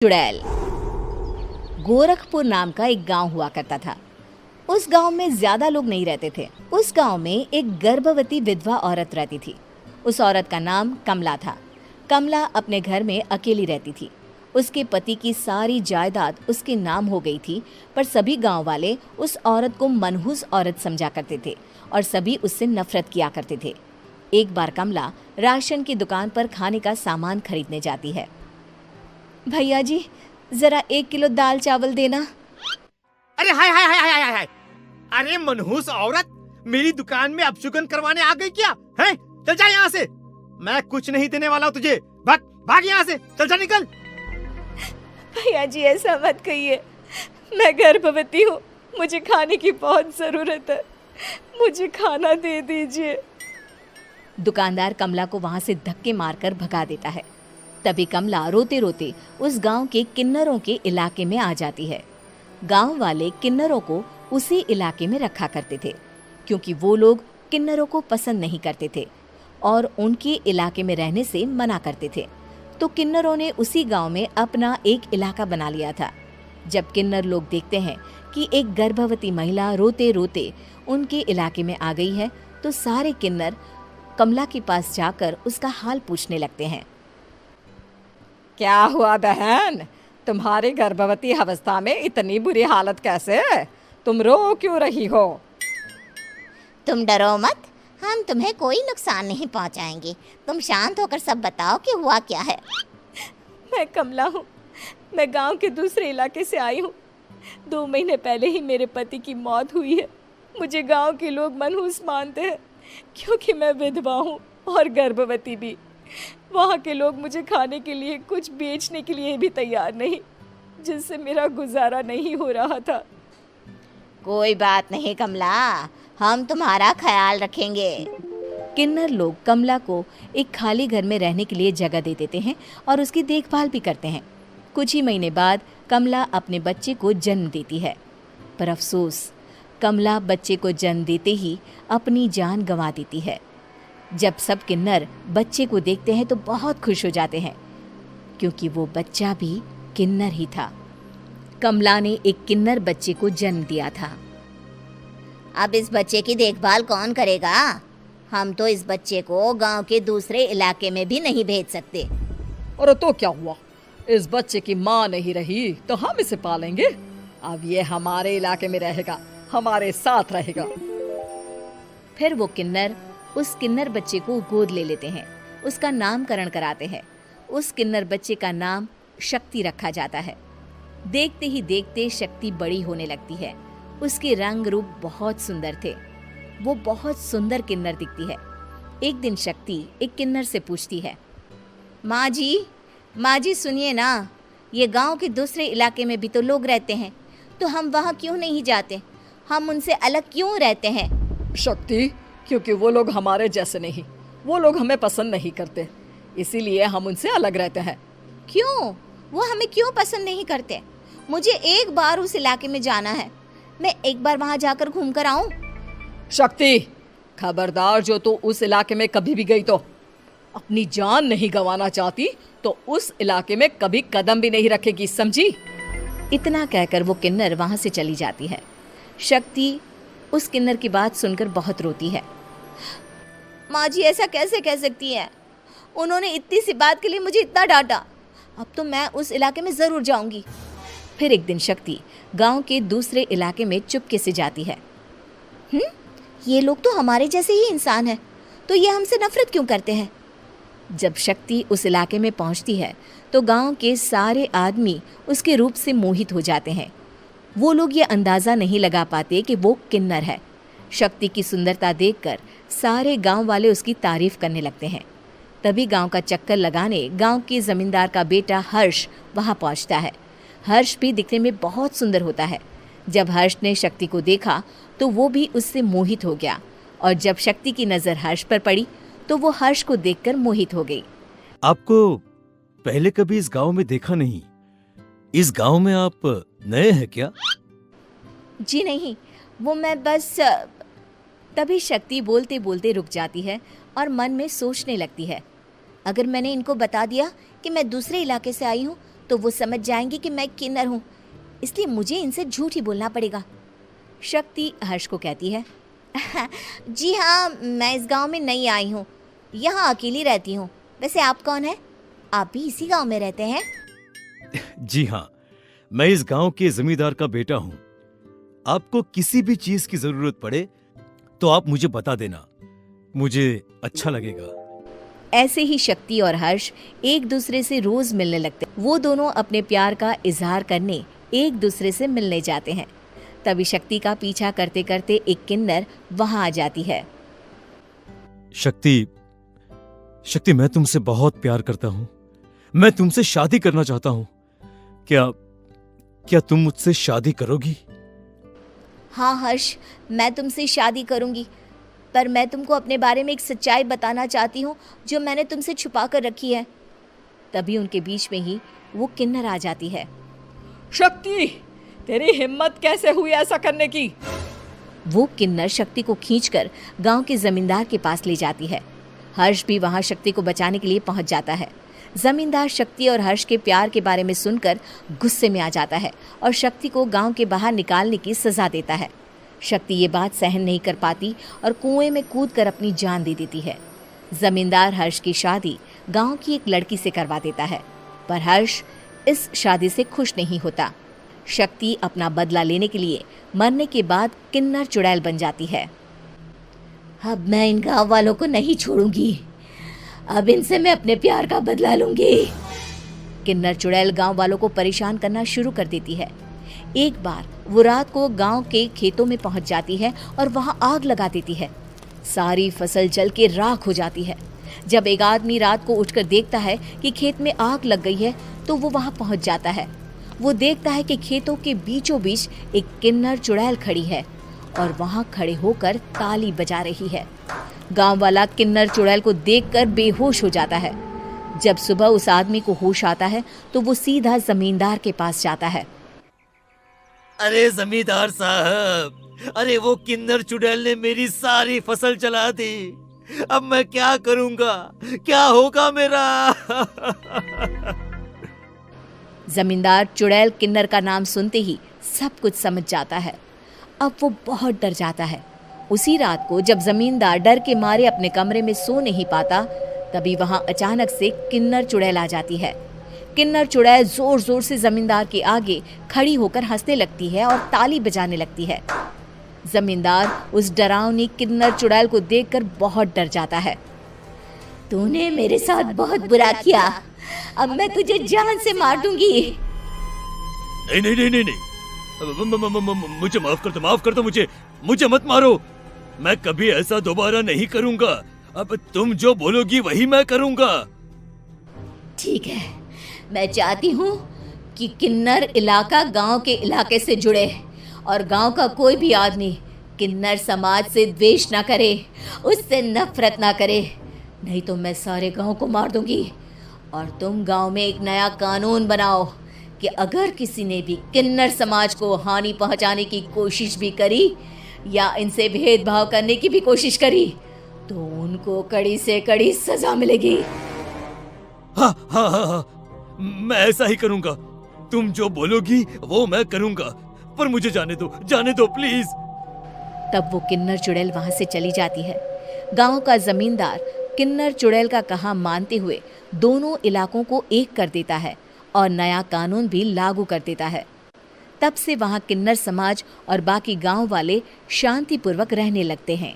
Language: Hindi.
चुड़ैल। गोरखपुर नाम का एक गांव हुआ करता था। उस गांव में ज्यादा लोग नहीं रहते थे। उस गांव में एक गर्भवती विधवा औरत रहती थी। उस औरत का नाम कमला था। कमला अपने घर में अकेली रहती थी। उसके पति की सारी जायदाद उसके नाम हो गई थी, पर सभी गांव वाले उस औरत को मनहूस औरत समझा करते थे और सभी उससे नफरत किया करते थे। एक बार कमला राशन की दुकान पर खाने का सामान खरीदने जाती है। भैया जी, जरा 1 किलो दाल चावल देना। अरे हाय हाय हाय हाय हाय हाय! अरे मनहूस औरत, मेरी दुकान में अपशुगन करवाने आ गई क्या? हैं? चल जा यहाँ से। मैं कुछ नहीं देने वाला हूँ तुझे। भाग भाग यहाँ से, चल जा निकल। भैया जी, ऐसा मत कहिए। मैं गर्भवती हूँ, मुझे खाने की बहुत जरूरत है। मुझे खाना दे दीजिए। दुकानदार कमला को वहां से धक्के मारकर भगा देता है। तभी कमला रोते रोते उस गांव के किन्नरों के इलाके में आ जाती है। गांव वाले किन्नरों को उसी इलाके में रखा करते थे, क्योंकि वो लोग किन्नरों को पसंद नहीं करते थे और उनके इलाके में रहने से मना करते थे। तो किन्नरों ने उसी गांव में अपना एक इलाका बना लिया था। जब किन्नर लोग देखते हैं कि एक गर्भवती महिला रोते रोते उनके इलाके में आ गई है, तो सारे किन्नर कमला के पास जाकर उसका हाल पूछने लगते हैं। क्या हुआ बहन, तुम्हारी गर्भवती अवस्था में इतनी बुरी हालत कैसे है? तुम रो क्यों रही हो? तुम डरो मत, हम तुम्हें कोई नुकसान नहीं पहुंचाएंगे। तुम शांत होकर सब बताओ कि हुआ क्या है। मैं कमला हूँ। मैं गांव के दूसरे इलाके से आई हूँ। 2 महीने पहले ही मेरे पति की मौत हुई है। मुझे गांव के लोग मनहूस मानते हैं, क्योंकि मैं विधवा हूँ और गर्भवती भी। वहाँ के लोग मुझे खाने के लिए कुछ बेचने के लिए भी तैयार नहीं, जिससे मेरा गुजारा नहीं हो रहा था। कोई बात नहीं कमला, हम तुम्हारा ख्याल रखेंगे। किन्नर लोग कमला को एक खाली घर में रहने के लिए जगह दे देते हैं और उसकी देखभाल भी करते हैं। कुछ ही महीने बाद कमला अपने बच्चे को जन्म देती है, पर अफसोस, कमला बच्चे को जन्म देते ही अपनी जान गंवा देती है। जब सब किन्नर बच्चे को देखते हैं तो बहुत खुश हो जाते हैं, क्योंकि वो बच्चा भी किन्नर ही था। कमला ने एक किन्नर बच्चे को जन्म दिया था। अब इस बच्चे की देखभाल कौन करेगा? हम तो इस बच्चे को गांव के दूसरे इलाके में भी नहीं भेज सकते। और तो क्या हुआ, इस बच्चे की माँ नहीं रही तो हम इसे पालेंगे। अब ये हमारे इलाके में रहेगा, हमारे साथ रहेगा। फिर वो किन्नर उस किन्नर बच्चे को गोद ले लेते हैं, उसका नामकरण कराते हैं। उस किन्नर बच्चे का नाम शक्ति रखा जाता है। देखते ही देखते शक्ति बड़ी होने लगती है। उसके रंग रूप बहुत सुंदर थे। वो बहुत सुंदर किन्नर दिखती है। एक दिन शक्ति एक किन्नर से पूछती है, माँ जी सुनिए ना, ये गांव के दूसरे इलाके में भी तो लोग रहते हैं, तो हम वहाँ क्यों नहीं जाते? हम उनसे अलग क्यों रहते हैं? शक्ति, क्योंकि वो लोग हमारे जैसे नहीं, वो लोग हमें पसंद नहीं करते, इसीलिए हम उनसे अलग रहते हैं। क्यों? वो हमें क्यों पसंद नहीं करते? मुझे एक बार उस इलाके में जाना है। मैं एक बार वहाँ जाकर घूम कर आऊँ। शक्ति, खबरदार, जो तू उस इलाके में कभी भी गई तो अपनी जान नहीं गंवाना चाहती तो उस इलाके में कभी कदम भी नहीं रखेगी, समझी? इतना कहकर वो किन्नर वहाँ से चली जाती है। शक्ति उस किन्नर की बात सुनकर बहुत रोती है। माँ जी, ऐसा कैसे कह सकती हैं? उन्होंने इतनी सी बात के लिए मुझे इतना डांटा। अब तो मैं उस इलाके में ज़रूर जाऊंगी। फिर एक दिन शक्ति गांव के दूसरे इलाके में चुपके से जाती है। ये लोग तो हमारे जैसे ही इंसान हैं, तो ये हमसे नफरत क्यों करते हैं? जब शक्ति उस इलाके में पहुंचती है तो गांव के सारे आदमी उसके रूप से मोहित हो जाते हैं। वो लोग ये अंदाज़ा नहीं लगा पाते कि वो किन्नर है। शक्ति की सुंदरता देखकर सारे गांव वाले उसकी तारीफ करने लगते हैं। तभी गांव का चक्कर लगाने गांव के जमींदार का बेटा हर्ष वहां पहुंचता है। हर्ष भी दिखने में बहुत सुंदर होता है। जब हर्ष ने शक्ति को देखा तो वो भी उससे मोहित हो गया, और जब शक्ति की नज़र हर्ष पर पड़ी तो वो हर्ष को देखकर मोहित हो गई। आपको पहले कभी इस गांव में देखा नहीं। इस गांव में आप नए हैं क्या? जी नहीं, वो मैं बस। तभी शक्ति बोलते बोलते रुक जाती है और मन में सोचने लगती है, अगर मैंने इनको बता दिया कि मैं दूसरे इलाके से आई हूँ, तो वो समझ जाएंगे कि मैं किन्नर हूँ, इसलिए मुझे इनसे झूठ ही बोलना पड़ेगा। शक्ति हर्ष को कहती है, जी हाँ, मैं इस गांव में नई आई हूँ, यहाँ अकेली रहती हूँ। वैसे आप कौन है? आप भी इसी गांव में रहते हैं? जी हाँ, मैं इस गांव के जमींदार का बेटा हूँ। आपको किसी भी चीज की जरूरत पड़े तो आप मुझे बता देना, मुझे अच्छा लगेगा। ऐसे ही शक्ति और हर्ष एक दूसरे से रोज मिलने लगते। वो दोनों अपने प्यार का इजहार करने एक दूसरे से मिलने जाते हैं। तभी शक्ति का पीछा करते करते एक किन्नर वहां आ जाती है। शक्ति, शक्ति, मैं तुमसे बहुत प्यार करता हूँ। मैं तुमसे शादी करना चाहता हूँ। क्या तुम मुझसे शादी करोगी? हाँ हर्ष, मैं तुमसे शादी करूँगी, पर मैं तुमको अपने बारे में एक सच्चाई बताना चाहती हूँ जो मैंने तुमसे छुपा कर रखी है। तभी उनके बीच में ही वो किन्नर आ जाती है। शक्ति, तेरी हिम्मत कैसे हुई ऐसा करने की? वो किन्नर शक्ति को खींचकर गांव के जमींदार के पास ले जाती है। हर्ष भी वहां शक्ति को बचाने के लिए पहुंच जाता है। जमींदार शक्ति और हर्ष के प्यार के बारे में सुनकर गुस्से में आ जाता है और शक्ति को गांव के बाहर निकालने की सजा देता है। शक्ति ये बात सहन नहीं कर पाती और कुएं में कूदकर अपनी जान दे देती है। जमींदार हर्ष की शादी गांव की एक लड़की से करवा देता है, पर हर्ष इस शादी से खुश नहीं होता। शक्ति अपना बदला लेने के लिए मरने के बाद किन्नर चुड़ैल बन जाती है। अब मैं इन गाँव वालों को नहीं छोड़ूंगी, अब इनसे मैं अपने प्यार का बदला लूंगी। किन्नर चुड़ैल गांव वालों को परेशान करना शुरू कर देती है। एक बार वो रात को गांव के खेतों में पहुंच जाती है और वहां आग लगा देती है। सारी फसल जल के राख हो जाती है। जब एक आदमी रात को उठकर देखता है कि खेत में आग लग गई है तो वो वहां पहुंच जाता है। वो देखता है कि खेतों के बीचों बीच एक किन्नर चुड़ैल खड़ी है और वहां खड़े होकर ताली बजा रही है। गांव वाला किन्नर चुड़ैल को देखकर बेहोश हो जाता है। जब सुबह उस आदमी को होश आता है तो वो सीधा जमींदार के पास जाता है। अरे जमींदार साहब, अरे वो किन्नर चुड़ैल ने मेरी सारी फसल जला दी। अब मैं क्या करूंगा? क्या होगा मेरा? जमींदार चुड़ैल किन्नर का नाम सुनते ही सब कुछ समझ जाता है। अब वो बहुत डर जाता है। उसी रात को जब जमींदार डर के मारे अपने कमरे में सो नहीं पाता, तभी वहां अचानक से किन्नर चुड़ैल आ जाती है। किन्नर चुड़ैल जोर जोर से जमींदार के आगे खड़ी होकर हंसने लगती है और ताली बजाने लगती है। जमींदार उस डरावनी किन्नर चुड़ैल को देखकर बहुत डर जाता है। तूने मेरे साथ बहुत बुरा किया, अब मैं तुझे जान से मार दूंगी। नहीं नहीं नहीं नहीं नहीं, मुझे माफ कर दो, मुझे मत मारो। मैं कभी ऐसा दोबारा नहीं करूंगा। अब तुम जो बोलोगी वही मैं करूंगा। ठीक है, मैं चाहती हूँ कि किन्नर इलाका गांव के इलाके से जुड़े और गांव का कोई भी आदमी किन्नर समाज से द्वेष ना करे, उससे नफरत ना करे, नहीं तो मैं सारे गांव को मार दूंगी। और तुम गांव में एक नया कानून बनाओ कि अगर किसी ने भी किन्नर समाज को हानि पहुंचाने की कोशिश भी करी या इनसे भेदभाव करने की भी कोशिश करी तो उनको कड़ी से कड़ी सजा मिलेगी। हाँ हाँ हाँ हाँ, मैं ऐसा ही करूंगा। तुम जो बोलोगी वो मैं करूंगा, पर मुझे जाने दो प्लीज। तब वो किन्नर चुड़ैल वहां से चली जाती है। गांव का जमींदार किन्नर चुड़ैल का कहा मानते हुए दोनों इलाकों को एक कर देता है और नया कानून भी लागू कर देता है। तब से वहां किन्नर समाज और बाकी गांव वाले शांतिपूर्वक रहने लगते हैं।